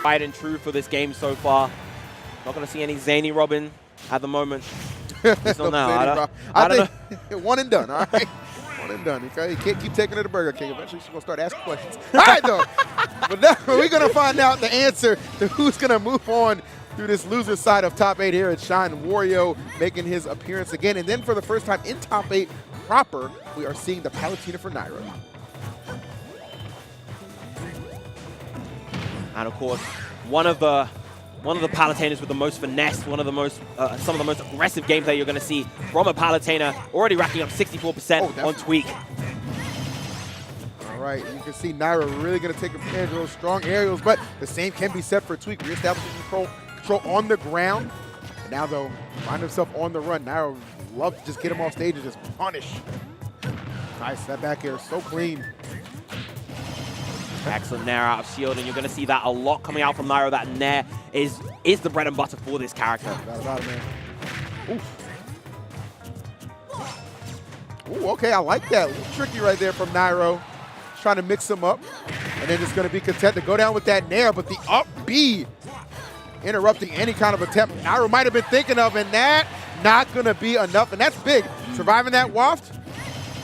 tried and true for this game so far. Not going to see any zany Robin at the moment. Still now. I don't know. One and done, all right? One and done. Okay? You can't keep taking her to Burger King. Eventually, she's going to start asking questions. All right, though. But now we're going to find out the answer to who's going to move on through this loser side of top 8 here at Shine. Wario making his appearance again. And then for the first time in top 8 proper, we are seeing the Palutena for Nairo. And of course, one of the Palutenas with the most finesse, some of the most aggressive gameplay you're going to see from a Palutena, already racking up 64% on Tweek. All right, you can see Nairo really going to take advantage of those strong aerials, but the same can be said for Tweek. Reestablishing control on the ground. And now, though, find himself on the run. Nairo loves to just get him off stage and just punish. Nice, that back air, so clean. Excellent Nair out of shield, and you're going to see that a lot coming out from Nairo. That Nair is the bread and butter for this character. About it, man. Ooh, okay, I like that. A little tricky right there from Nairo. Trying to mix him up, and then just going to be content to go down with that Nair, but the up B interrupting any kind of attempt Nairo might have been thinking of, and that not going to be enough, and that's big. Surviving that waft,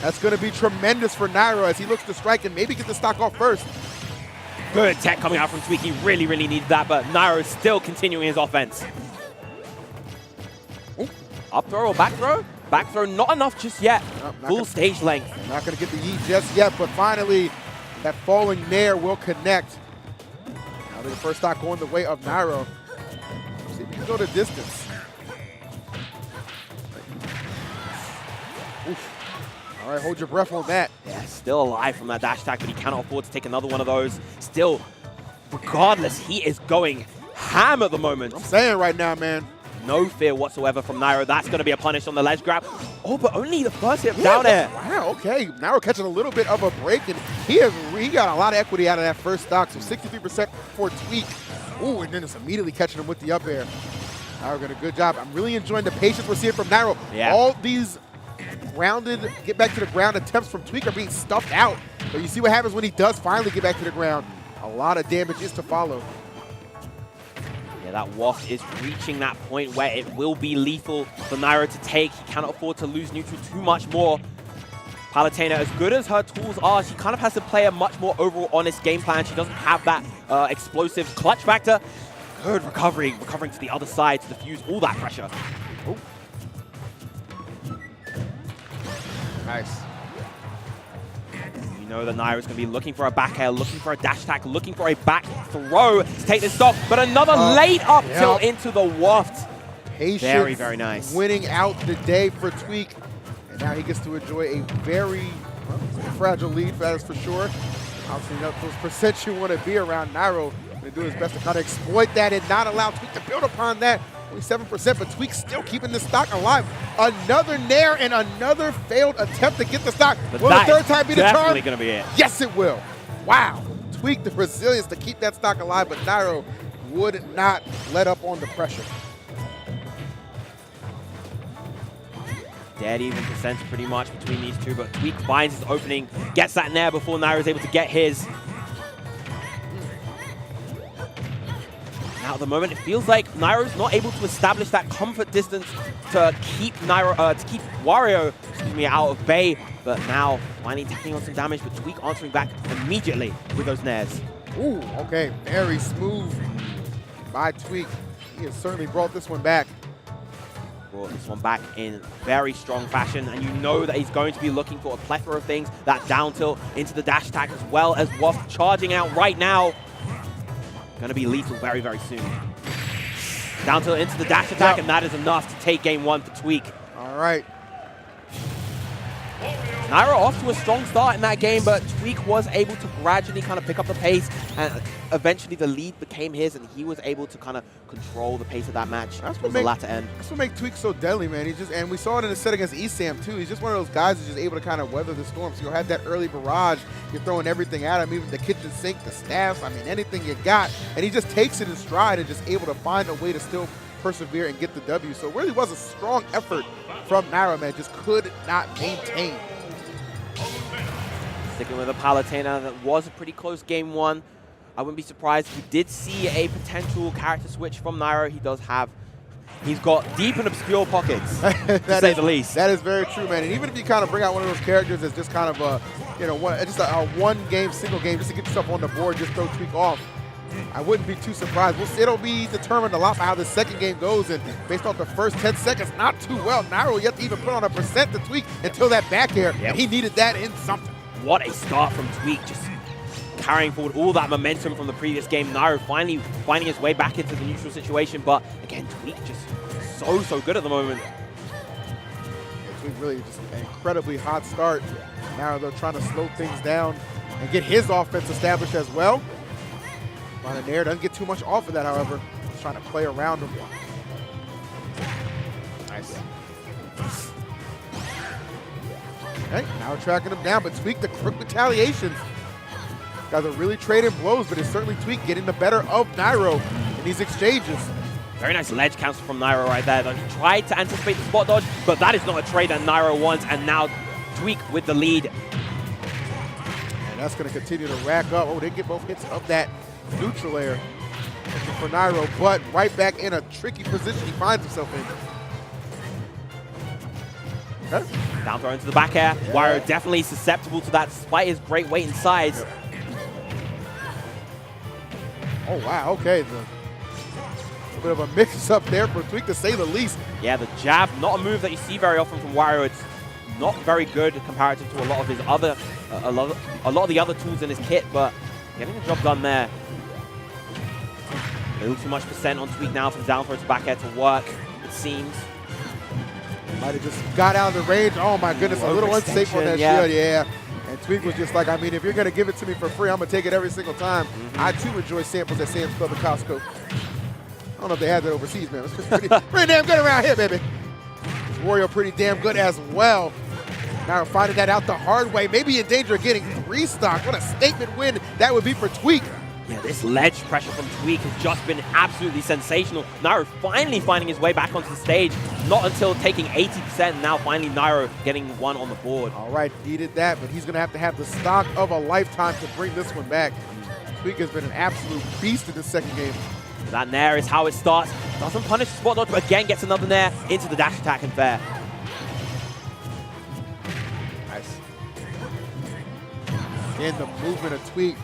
that's going to be tremendous for Nairo as he looks to strike and maybe get the stock off first. Good tech coming out from Tweek. He really, really needed that, but Nairo is still continuing his offense. Ooh. Up throw or back throw? Back throw, not enough just yet. Full stage length. Not going to get the yeet just yet, but finally that falling Nair will connect. Now the first stock going the way of Nairo. See if he can go the distance. Oof. All right, hold your breath on that. Yeah, still alive from that dash attack, but he cannot afford to take another one of those. Still, regardless, he is going ham at the moment. I'm saying right now, man. No fear whatsoever from Nairo. That's going to be a punish on the ledge grab. Oh, but only the first hit down air. Wow, okay. Nairo catching a little bit of a break, and he got a lot of equity out of that first stock, so 63% for Tweek. Ooh, and then it's immediately catching him with the up air. Nairo got a good job. I'm really enjoying the patience we're seeing from Nairo. Yeah. All these grounded, get back to the ground attempts from Tweek are being stuffed out. But you see what happens when he does finally get back to the ground. A lot of damage is to follow. Yeah, that waft is reaching that point where it will be lethal for Nairo to take. He cannot afford to lose neutral too much more. Palutena, as good as her tools are, she kind of has to play a much more overall honest game plan. She doesn't have that explosive clutch factor. Good recovering to the other side to diffuse all that pressure. Oh. Nice. You know that Nairo is going to be looking for a back air, looking for a dash attack, looking for a back throw to take this stock, but another late up tilt into the waft. Patience. Very, very nice. Winning out the day for Tweek. And now he gets to enjoy a very fragile lead, that is for sure. Obviously, those percents you want to be around. Nairo going to do his best to kind of exploit that and not allow Tweek to build upon that. Only 7%, but Tweek still keeping the stock alive. Another Nair and another failed attempt to get the stock. But will the third time be the charm? Definitely going to be it. Yes, it will. Wow. Tweek the resilience to keep that stock alive, but Nairo would not let up on the pressure. Dead even percents pretty much between these two, but Tweek finds his opening, gets that Nair before Nairo is able to get his. Now at the moment, it feels like Nairo's not able to establish that comfort distance to keep Wario, out of bay. But now, finally taking on some damage, but Tweek answering back immediately with those Nairs. Ooh, okay, very smooth by Tweek. He has certainly brought this one back. Brought this one back in very strong fashion, and you know that he's going to be looking for a plethora of things. That down tilt into the dash attack, as well as Waft charging out right now. Going to be lethal very, very soon. Down tilt into the dash attack, and that is enough to take game one for Tweek. All right. Nairo off to a strong start in that game, but Tweek was able to gradually kind of pick up the pace, and eventually the lead became his, and he was able to kind of control the pace of that match towards the latter end. That's what makes Tweek so deadly, man. And we saw it in the set against ESAM too. He's just one of those guys who's just able to kind of weather the storm. So you'll have that early barrage. You're throwing everything at him, even the kitchen sink, the staffs, I mean, anything you got. And he just takes it in stride and just able to find a way to still persevere and get the W. So it really was a strong effort from Nairo, man. Just could not maintain. Sticking with a Palutena, that was a pretty close game one. I wouldn't be surprised if we did see a potential character switch from Nairo. He's got deep and obscure pockets, to say the least. That is very true, man. And even if you kind of bring out one of those characters as just kind of a, you know, a one-game, single game, just to get yourself on the board, just throw Tweek off, I wouldn't be too surprised. It'll be determined a lot by how the second game goes, and based off the first 10 seconds, not too well. Nairo yet to even put on a percent to Tweek until that back air, and he needed that in something. What a start from Tweek, just carrying forward all that momentum from the previous game. Nairo finally finding his way back into the neutral situation, but again, Tweek just so good at the moment. Yeah, Tweek really just an incredibly hot start. Now they're trying to slow things down and get his offense established as well. Nairo doesn't get too much off of that, however. He's trying to play around him. Nice. Okay, now tracking him down, but Tweek the quick retaliations. Guys are really trading blows, but it's certainly Tweek getting the better of Nairo in these exchanges. Very nice ledge cancel from Nairo right there, though. He tried to anticipate the spot dodge, but that is not a trade that Nairo wants, and now Tweek with the lead. And that's going to continue to rack up. Oh, they get both hits of that neutral air for Nairo, but right back in a tricky position he finds himself in. Okay. Down throw into the back air. Yeah. Wario definitely susceptible to that despite his great weight and size. Yep. Oh, wow, okay. A bit of a mix-up there for Tweek, to say the least. Yeah, the jab, not a move that you see very often from Wario. It's not very good comparative to a lot of his other, a lot of the other tools in his kit, but getting the job done there. A little too much percent on Tweek now for the down throw to back air to work, it seems. Might have just got out of the range. Oh my goodness, a little unsafe on that shield, yeah. And Tweek was just like, I mean, if you're going to give it to me for free, I'm going to take it every single time. I, too, enjoy samples at Sam's Club and Costco. I don't know if they have that overseas, man. It's pretty damn good around here, baby. Wario pretty damn good as well. Now finding that out the hard way, maybe in danger of getting 3 stock. What a statement win that would be for Tweek. Yeah, this ledge pressure from Tweek has just been absolutely sensational. Nairo finally finding his way back onto the stage, not until taking 80%, now finally Nairo getting one on the board. All right, needed that, but he's going to have the stock of a lifetime to bring this one back. Tweek has been an absolute beast in this second game. That Nair is how it starts. Doesn't punish the spot dodge, but again gets another Nair into the dash attack and fair. Nice. Again, the movement of Tweek.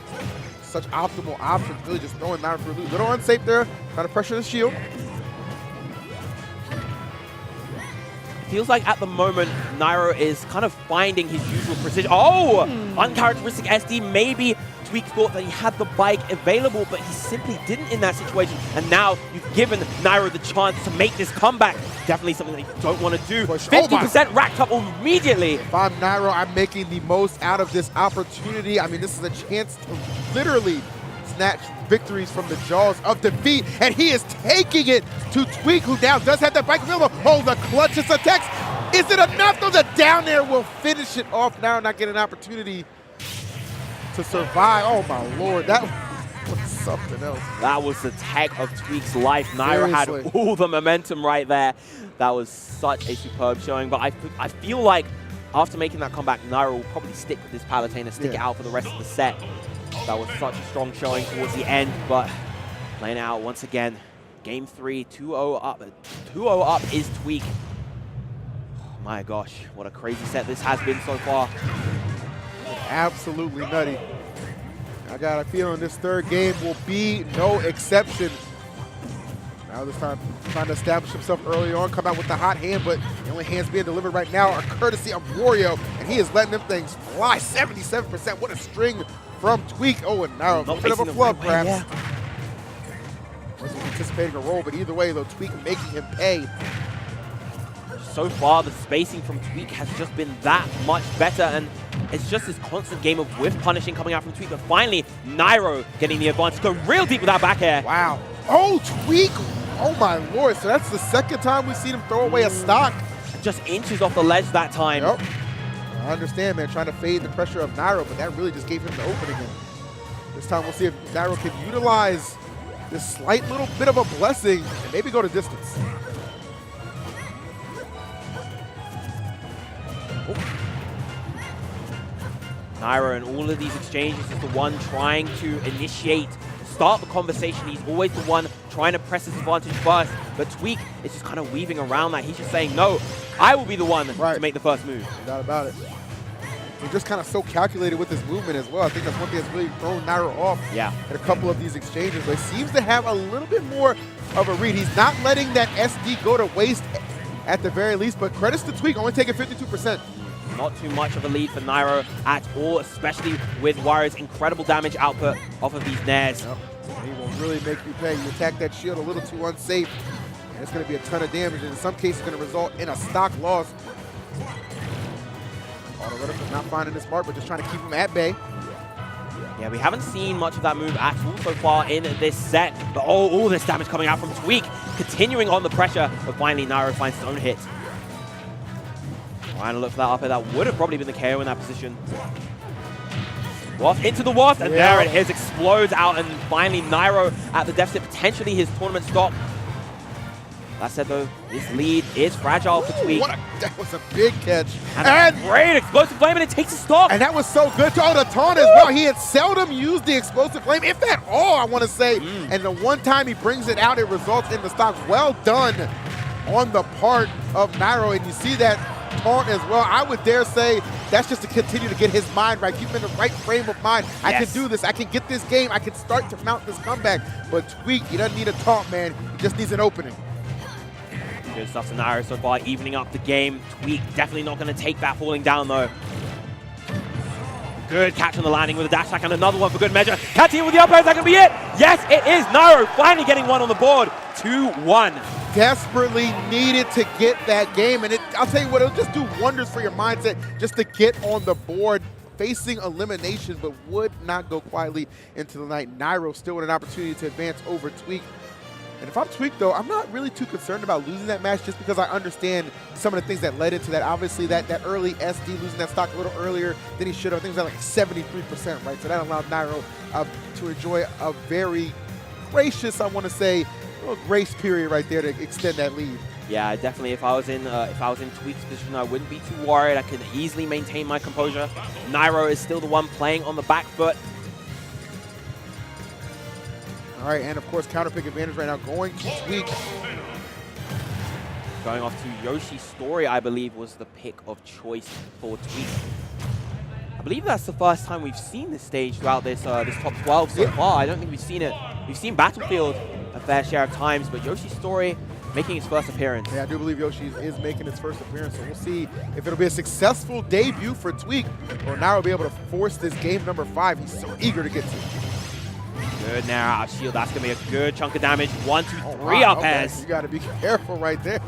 Such optimal options, really just throwing Nairo for a loop. Little unsafe there, trying to pressure the shield. Feels like at the moment, Nairo is kind of finding his usual precision. Oh! Uncharacteristic SD. Maybe Tweek thought that he had the bike available, but he simply didn't in that situation. And now you've given Nairo the chance to make this comeback. Definitely something that you don't want to do. 50% racked up immediately. If I'm Nairo, I'm making the most out of this opportunity. I mean, this is a chance to literally snatch victories from the jaws of defeat, and he is taking it to Tweek, who now does have that bike available. Oh, the clutches attacks. Is it enough, though? The down there will finish it off. Nairo not getting an opportunity to survive. Oh my lord, that was something else. That was the tech of Tweek's life. Nairo had all the momentum right there. That was such a superb showing, but I feel like after making that comeback, Nairo will probably stick with this Palutena, stick it out for the rest of the set. That was such a strong showing towards the end, but playing out once again. Game 3, 2-0 up. 2-0 up is Tweek. Oh my gosh, what a crazy set this has been so far. Absolutely nutty. I got a feeling this third game will be no exception. Now this time trying to establish himself early on, come out with the hot hand, but the only hands being delivered right now are courtesy of Wario, and he is letting them things fly. 77%, what a string from Tweek. Oh, and now a bit of a flub, perhaps. Yeah. Wasn't anticipating a roll, but either way, though, Tweek making him pay. So far, the spacing from Tweek has just been that much better, and it's just this constant game of whiff punishing coming out from Tweek, but finally, Nairo getting the advantage. Go real deep with that back air. Wow. Oh, Tweek. Oh, my lord. So that's the second time we've seen him throw away a stock. Just inches off the ledge that time. Yep. I understand, man, trying to fade the pressure of Nairo, but that really just gave him the opening. This time we'll see if Nairo can utilize this slight little bit of a blessing and maybe go to distance. Nairo in all of these exchanges is the one trying to initiate start the conversation. He's always the one trying to press his advantage first. But Tweek is just kind of weaving around that. He's just saying, no, I will be the one to make the first move. No doubt about it. He's just kind of so calculated with his movement as well. I think that's one thing that's really thrown Nairo off in a couple of these exchanges. But he seems to have a little bit more of a read. He's not letting that SD go to waste at the very least, but credits to Tweek, only taking 52%. Not too much of a lead for Nairo at all, especially with Wario's incredible damage output off of these nairs. Yep. He will really make you pay. You attack that shield a little too unsafe, and it's going to be a ton of damage, and in some cases going to result in a stock loss. Auto not finding this mark, but just trying to keep him at bay. Yeah, we haven't seen much of that move at all so far in this set, but all this damage coming out from Tweek, continuing on the pressure, but finally Nairo finds his own hit. Trying to look for that up air. That would have probably been the KO in that position. Waft into the Waft, and there it is, explodes out, and finally Nairo at the deficit, potentially his tournament stop. That said though, this lead is fragile for Tweek. That was a big catch. And great explosive flame, and it takes a stop. And that was so good. Oh, the taunt as well. He had seldom used the explosive flame, if at all, I want to say. And the one time he brings it out, it results in the stock. Well done on the part of Nairo, and you see that taunt as well. I would dare say that's just to continue to get his mind right, keep him in the right frame of mind. I can do this. I can get this game. I can start to mount this comeback. But Tweek, he doesn't need a taunt, man. He just needs an opening. Good stuff to Nairo so far, evening up the game. Tweek definitely not going to take that falling down though. Good catch on the landing with a dash attack, and another one for good measure. Catching it with the up air, is that going to be it? Yes, it is. Nairo finally getting one on the board. 2-1. Desperately needed to get that game, and I'll tell you what, it'll just do wonders for your mindset just to get on the board, facing elimination, but would not go quietly into the night. Nairo still with an opportunity to advance over Tweek. And if I'm Tweek, though, I'm not really too concerned about losing that match just because I understand some of the things that led into that. Obviously, that early SD, losing that stock a little earlier than he should have. I think it was at like 73%, right? So that allowed Nairo to enjoy a very gracious, I want to say, little grace period right there to extend that lead. Yeah, definitely. If I was in Tweek's position, I wouldn't be too worried. I could easily maintain my composure. Nairo is still the one playing on the back foot. All right, and of course, counter pick advantage right now going to Tweek. Going off to Yoshi's Story, I believe, was the pick of choice for Tweek. I believe that's the first time we've seen this stage throughout this this top 12 so far. I don't think we've seen it. We've seen Battlefield a fair share of times, but Yoshi's Story making its first appearance. Yeah, I do believe Yoshi is making his first appearance, so we'll see if it'll be a successful debut for Tweek, or now we'll be able to force this game number 5 he's so eager to get to. Good Nairo out of shield. That's going to be a good chunk of damage. 1, 2, 3 up airs. You got to be careful right there.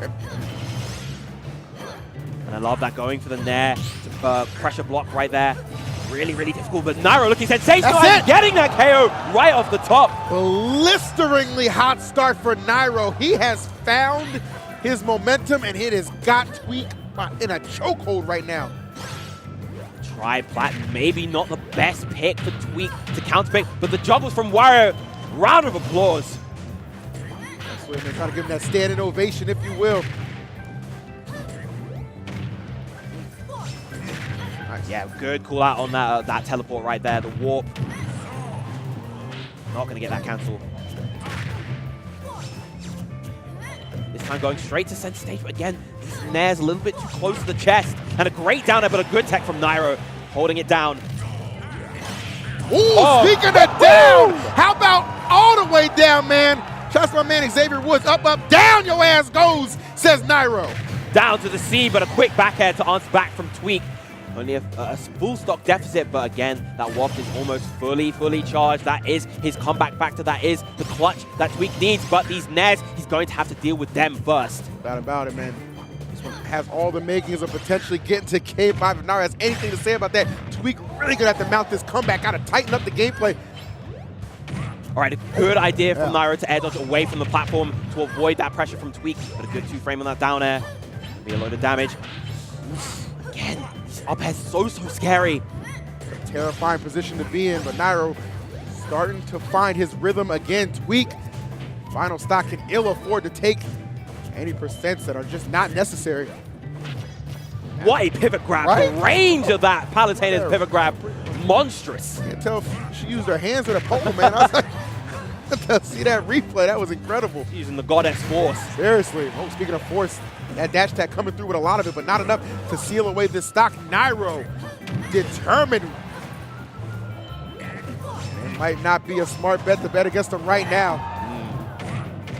And I love that going for the Nair. Pressure block right there. Really, really difficult. But Nairo looking sensational and getting that KO right off the top. Blisteringly hot start for Nairo. He has found his momentum, and it has got Tweek in a chokehold right now. Tri-plat, maybe not the best pick for Tweek to counterpick, but the juggles from Wario, round of applause. They're trying to give him that standing ovation, if you will. Yeah, good call out on that teleport right there, the warp. Not going to get that cancel. This time going straight to center stage, but again, this Nair's a little bit too close to the chest. And a great down air, but a good tech from Nairo, holding it down. Ooh, speaking of down, how about all the way down, man? Shots my man Xavier Woods, up, up, down your ass goes, says Nairo. Down to the sea, but a quick back air to answer back from Tweek. Only a full stock deficit, but again, that Waft is almost fully charged. That is his comeback factor. That is the clutch that Tweek needs, but these Nairs, he's going to have to deal with them first. About it, man. This one has all the makings of potentially getting to Game 5. If Nairo has anything to say about that, Tweek really going to have to mount this comeback, got to tighten up the gameplay. All right, a good idea from Nairo to air dodge away from the platform to avoid that pressure from Tweek, but a good 2-frame on that down air. Be a load of damage. Again, these up airs so scary. A terrifying position to be in, but Nairo starting to find his rhythm again. Tweek, final stock can ill afford to take any percents that are just not necessary. What a pivot grab. Right? The range of that Palutena's pivot grab, monstrous. Can't tell if she used her hands or the pole, man. I was like, See that replay? That was incredible. Using the goddess force. Seriously. Oh, speaking of force, that dash attack coming through with a lot of it, but not enough to seal away this stock. Nairo determined. It might not be a smart bet to bet against him right now.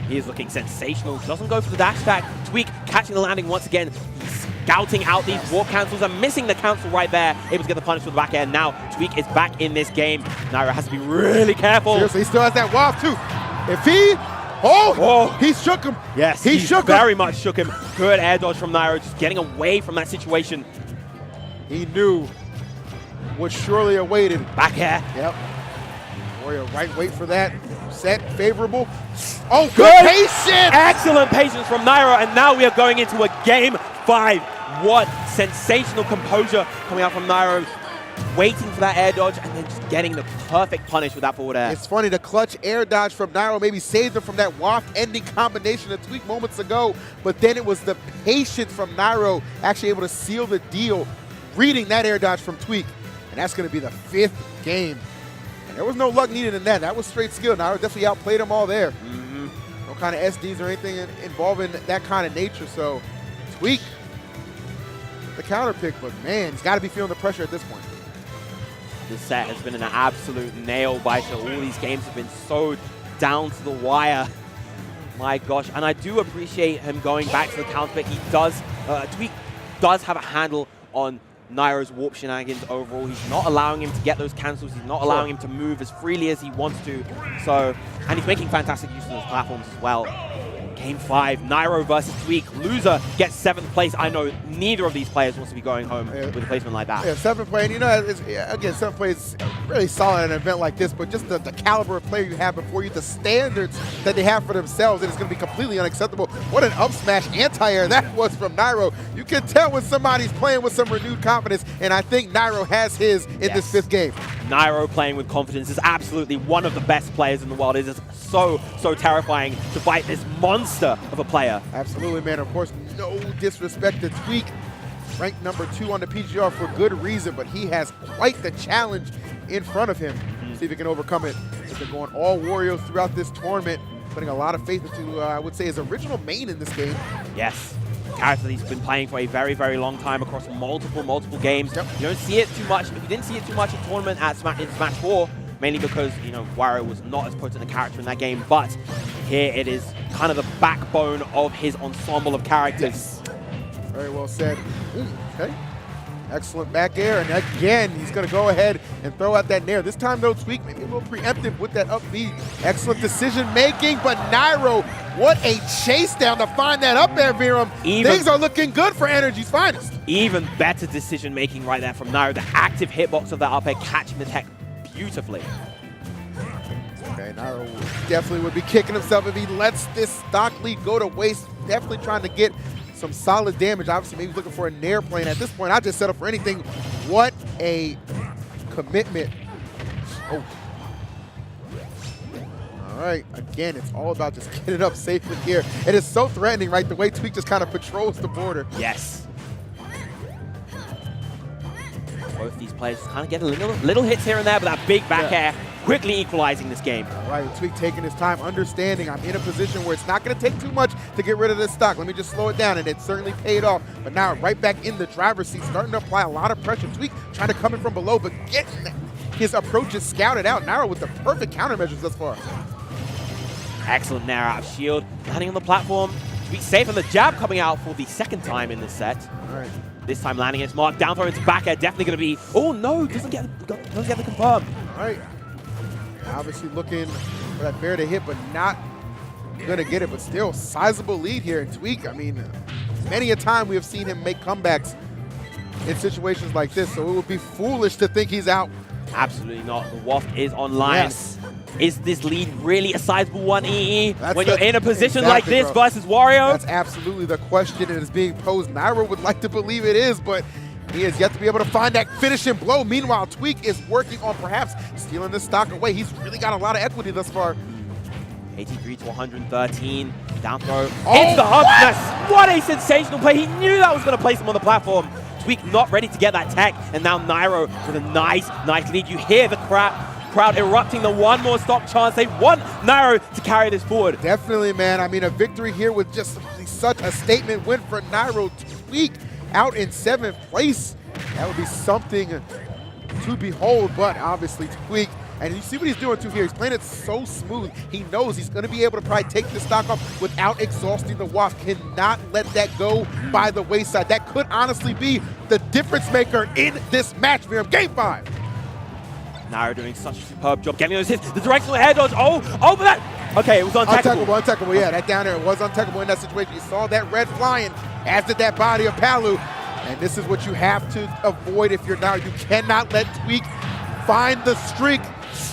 He is looking sensational. Doesn't go for the dash attack. Tweek catching the landing once again. He's scouting out these warp cancels and missing the cancel right there. Able to get the punish with the back end. Now Tweek is back in this game. Nairo has to be really careful. Seriously, he still has that waft too. If he, he shook him. Yes, he shook him. Very much shook him. Good air dodge from Nairo, just getting away from that situation. He knew what surely awaited. Back air. Yep. Wario right, wait for that. Set, favorable. Oh, good patience! Excellent patience from Nairo, and now we are going into a game 5. What sensational composure coming out from Nairo. Waiting for that air dodge and then just getting the perfect punish with that forward air. It's funny, the clutch air dodge from Nairo maybe saved him from that waft ending combination of Tweek moments ago, but then it was the patience from Nairo actually able to seal the deal, reading that air dodge from Tweek. And that's going to be the 5th game. And there was no luck needed in that. That was straight skill. Nairo definitely outplayed him all there. No kind of SDs or anything involving that kind of nature. So Tweek, the counter pick, but man, he's got to be feeling the pressure at this point. This set has been an absolute nail biter. All these games have been so down to the wire. My gosh, and I do appreciate him going back to the counter pick. He does, Tweek does have a handle on Nairo's warp shenanigans overall. He's not allowing him to get those cancels. He's not allowing him to move as freely as he wants to. So, and he's making fantastic use of those platforms as well. Game 5, Nairo versus Tweek. Loser gets 7th place. I know neither of these players wants to be going home with a placement like that. Yeah, 7th place. And you know, again, 7th place is really solid at an event like this, but just the caliber of player you have before you, the standards that they have for themselves, it is going to be completely unacceptable. What an up smash anti-air that was from Nairo. You can tell when somebody's playing with some renewed confidence, and I think Nairo has his in this 5th game. Nairo playing with confidence is absolutely one of the best players in the world. It is so terrifying to fight this monster of a player. Absolutely, man. Of course, no disrespect to Tweek. Ranked number 2 on the PGR for good reason, but he has quite the challenge in front of him. See if he can overcome it. He's been going all Warriors throughout this tournament, putting a lot of faith into, I would say, his original main in this game. Yes. Character that he's been playing for a very long time across multiple games. Yep. You don't see it too much. You didn't see it too much in tournament in Smash 4, mainly because, you know, Wario was not as potent a character in that game, but here it is kind of the backbone of his ensemble of characters. Yes. Very well said. Ooh, okay. Excellent back air, and again, he's going to go ahead and throw out that Nair. This time, though, Tweek maybe a little preemptive with that up B. Excellent decision-making, but Nairo, what a chase down to find that up air, Viram. Things are looking good for Energy's finest. Even better decision-making right there from Nairo. The active hitbox of that up air, catching the tech beautifully. Okay, Nairo definitely would be kicking himself if he lets this stock lead go to waste. Definitely trying to get some solid damage. Obviously, maybe looking for a Nair plane. At this point, I just settle for anything. What a commitment. Oh. All right, again, it's all about just getting it up safely here. It is so threatening, right? The way Tweek just kind of patrols the border. Yes. Both these players kind of get little hits here and there, but that big back air quickly equalizing this game. All right, Tweek taking his time, understanding I'm in a position where it's not going to take too much to get rid of this stock. Let me just slow it down, and it certainly paid off. But now right back in the driver's seat, starting to apply a lot of pressure. Tweek trying to come in from below, but getting his approaches scouted out. Nairo with the perfect countermeasures thus far. Excellent Nair out of shield, landing on the platform. Tweek safe on the jab coming out for the 2nd time in this set. All right. This time landing its mark, down throw into back air, definitely going to be, oh no, doesn't get the confirm. All right. Obviously looking for that fair to hit, but not going to get it, but still sizable lead here. And Tweek, I mean, many a time we have seen him make comebacks in situations like this, so it would be foolish to think he's out. Absolutely not. The waft is online. Yes. Is this lead really a sizable one, EE? When you're in a position like this versus Wario? That's absolutely the question that is being posed. Nairo would like to believe it is, but he has yet to be able to find that finishing blow. Meanwhile, Tweek is working on perhaps stealing this stock away. He's really got a lot of equity thus far. 83 to 113. Down throw. Hits the hub smash. What a sensational play. He knew that was going to place him on the platform. Tweek not ready to get that tech, and now Nairo with a nice lead. You hear the crowd. crowd erupting. The one more stock chance. They want Nairo to carry this forward. Definitely, man. I mean, a victory here with just such a statement win for Nairo. Tweek out in 7th place. That would be something to behold, but obviously Tweek. And you see what he's doing too here. He's playing it so smooth. He knows he's going to be able to probably take the stock off without exhausting the Wasp. Cannot let that go by the wayside. That could honestly be the difference maker in this match for him. Game 5. Nairo doing such a superb job getting those hits. The directional air dodge. Oh, but that. Okay, it was untechable. Untechable, yeah. That down there was untechable in that situation. You saw that red flying, as did that body of Palu. And this is what you have to avoid if you're Nairo. You cannot let Tweek find the streak.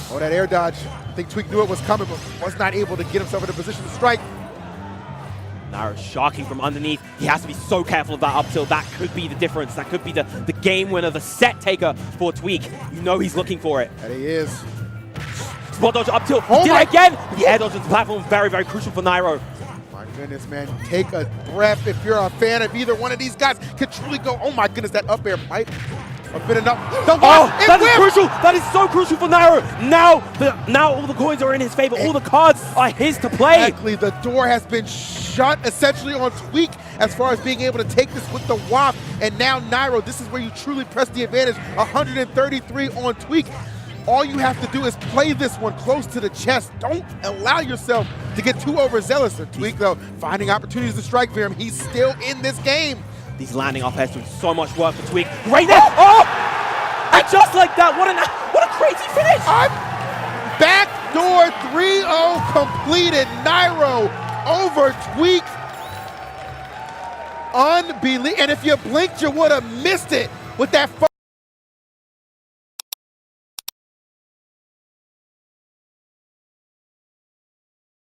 Oh, that air dodge. I think Tweek knew it was coming, but was not able to get himself in a position to strike. Nairo sharking from underneath. He has to be so careful of that up tilt. That could be the difference. That could be the game winner, the set taker for Tweek. You know he's looking for it. And he is. Spot dodge up tilt. He did it again. The air dodge on the platform is very, very crucial for Nairo. My goodness, man. Take a breath if you're a fan of either one of these guys. Could truly go, oh my goodness, that up air might have been enough. That is crucial. That is so crucial for Nairo. Now all the coins are in his favor. All the cards are his to play. Exactly. The door has been shut essentially on Tweek as far as being able to take this with the WAP. And now Nairo, this is where you truly press the advantage. 133 on Tweek. All you have to do is play this one close to the chest. Don't allow yourself to get too overzealous. And Tweek, though, finding opportunities to strike for him. He's still in this game. These landing up airs doing so much work for Tweek. Right there! Oh! And just like that, what a crazy finish! Backdoor 3-0 completed. Nairo over Tweek. Unbelievable. And if you blinked, you would have missed it with that